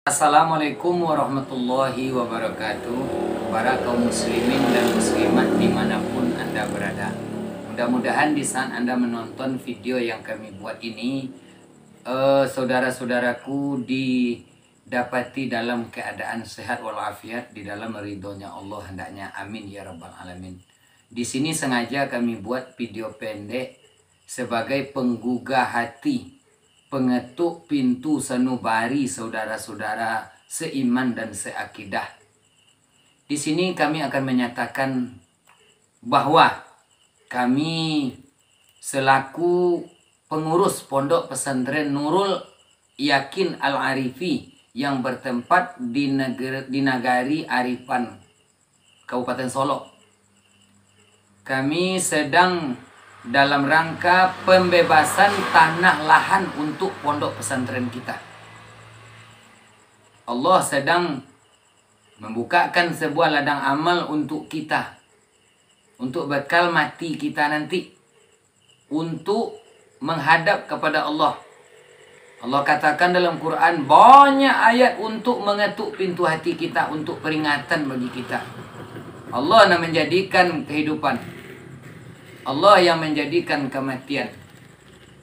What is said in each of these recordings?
Assalamualaikum warahmatullahi wabarakatuh. Para kaum muslimin dan muslimat dimanapun Anda berada, mudah-mudahan di saat Anda menonton video yang kami buat ini, saudara-saudaraku didapati dalam keadaan sehat walafiat di dalam ridhonya Allah hendaknya. Amin ya rabbal alamin. Di sini sengaja kami buat video pendek sebagai penggugah hati, pengetuk pintu sanubari saudara-saudara seiman dan seakidah. Di sini kami akan menyatakan bahwa kami selaku pengurus Pondok Pesantren Nurul Yakin Al-Arifi yang bertempat di Nagari Arifan, Kabupaten Solok, kami sedang dalam rangka pembebasan tanah lahan untuk pondok pesantren kita. Allah sedang membukakan sebuah ladang amal untuk kita, untuk bekal mati kita nanti, untuk menghadap kepada Allah. Allah katakan dalam Quran banyak ayat untuk mengetuk pintu hati kita, untuk peringatan bagi kita. Allah yang menjadikan kehidupan, Allah yang menjadikan kematian.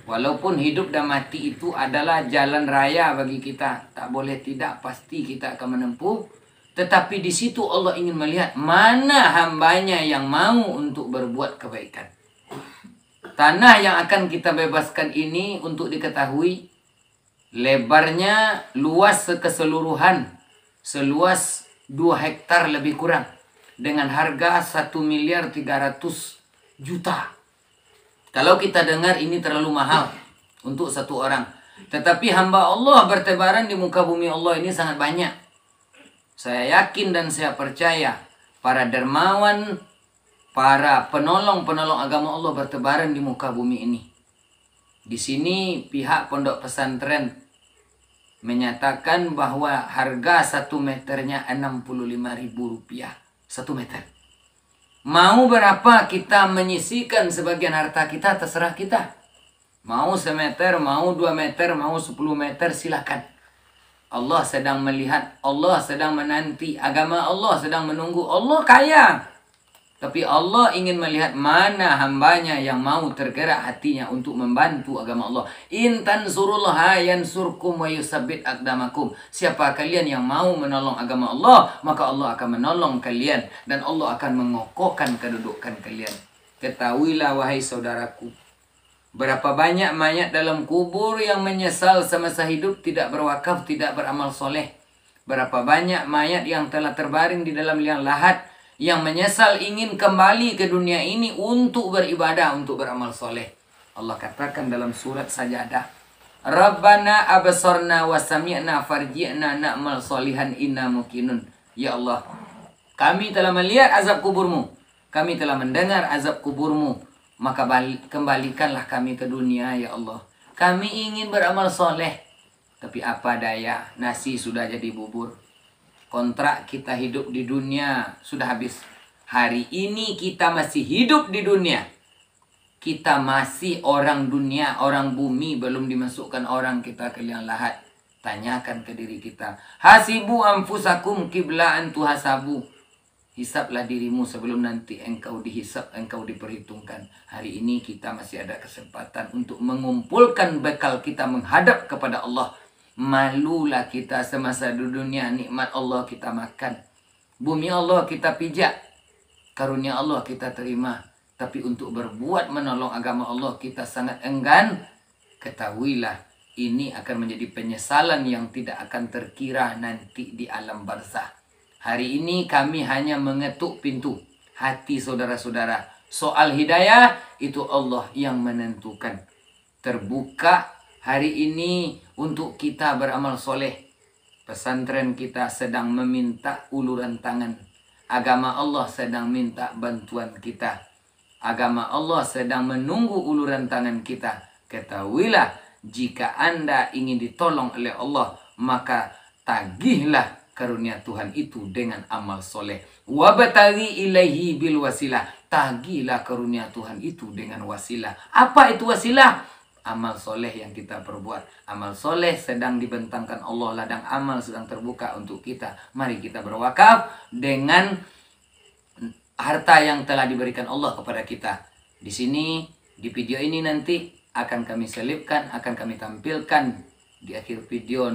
Walaupun hidup dan mati itu adalah jalan raya bagi kita, tak boleh tidak, pasti kita akan menempuh. Tetapi di situ Allah ingin melihat mana hambanya yang mau untuk berbuat kebaikan. Tanah yang akan kita bebaskan ini untuk diketahui, lebarnya luas keseluruhan seluas 2 hektar lebih kurang, dengan harga 1.300.000.000. Kalau kita dengar ini terlalu mahal untuk satu orang, tetapi hamba Allah bertebaran di muka bumi Allah ini sangat banyak. Saya yakin dan saya percaya para dermawan, para penolong-penolong agama Allah bertebaran di muka bumi ini. Di sini pihak pondok pesantren menyatakan bahwa harga 1 meternya Rp65.000, 1 meter. Mau berapa kita menyisikan sebagian harta kita, terserah kita. Mau 1 meter, mau 2 meter, mau 10 meter, silakan. Allah sedang melihat, Allah sedang menanti, agama Allah sedang menunggu. Allah kaya, tapi Allah ingin melihat mana hambanya yang mau tergerak hatinya untuk membantu agama Allah. In tansurullaha yansurkum wa yusabbit aqdamakum. Siapa kalian yang mau menolong agama Allah, maka Allah akan menolong kalian dan Allah akan mengokohkan kedudukan kalian. Ketahuilah wahai saudaraku, berapa banyak mayat dalam kubur yang menyesal semasa hidup tidak berwakaf, tidak beramal soleh. Berapa banyak mayat yang telah terbaring di dalam liang lahat yang menyesal ingin kembali ke dunia ini untuk beribadah, untuk beramal soleh. Allah katakan dalam surat Sajadah, Rabbana abasarna wa sami'na farji'na na'mal solihan inna mukinun. Ya Allah, kami telah melihat azab kuburmu, kami telah mendengar azab kuburmu, maka kembalikanlah kami ke dunia ya Allah. Kami ingin beramal soleh, tapi apa daya, nasi sudah jadi bubur. Kontrak kita hidup di dunia sudah habis. Hari ini kita masih hidup di dunia. Kita masih orang dunia, orang bumi, belum dimasukkan orang kita ke liang lahat. Tanyakan ke diri kita. Hasibu anfusakum qibla an tuhasabu. Hisablah dirimu sebelum nanti engkau dihisab, engkau diperhitungkan. Hari ini kita masih ada kesempatan untuk mengumpulkan bekal kita menghadap kepada Allah. Malulah kita semasa di dunia, nikmat Allah kita makan, bumi Allah kita pijak, karunia Allah kita terima. Tapi untuk berbuat menolong agama Allah kita sangat enggan. Ketahuilah ini akan menjadi penyesalan yang tidak akan terkira nanti di alam barzah. Hari ini kami hanya mengetuk pintu hati saudara-saudara. Soal hidayah itu Allah yang menentukan. Terbuka hari ini untuk kita beramal soleh. Pesantren kita sedang meminta uluran tangan. Agama Allah sedang minta bantuan kita. Agama Allah sedang menunggu uluran tangan kita. Ketahuilah, jika Anda ingin ditolong oleh Allah, maka tagihlah karunia Tuhan itu dengan amal soleh. Wabtaghi ilaihi bil wasilah. Tagihlah karunia Tuhan itu dengan wasilah. Apa itu wasilah? amal soleh yang kita perbuat. Amal soleh sedang dibentangkan Allah, ladang amal sedang terbuka untuk kita. Mari kita berwakaf dengan harta yang telah diberikan Allah kepada kita. Di sini, di video ini nanti akan kami selipkan, akan kami tampilkan di akhir video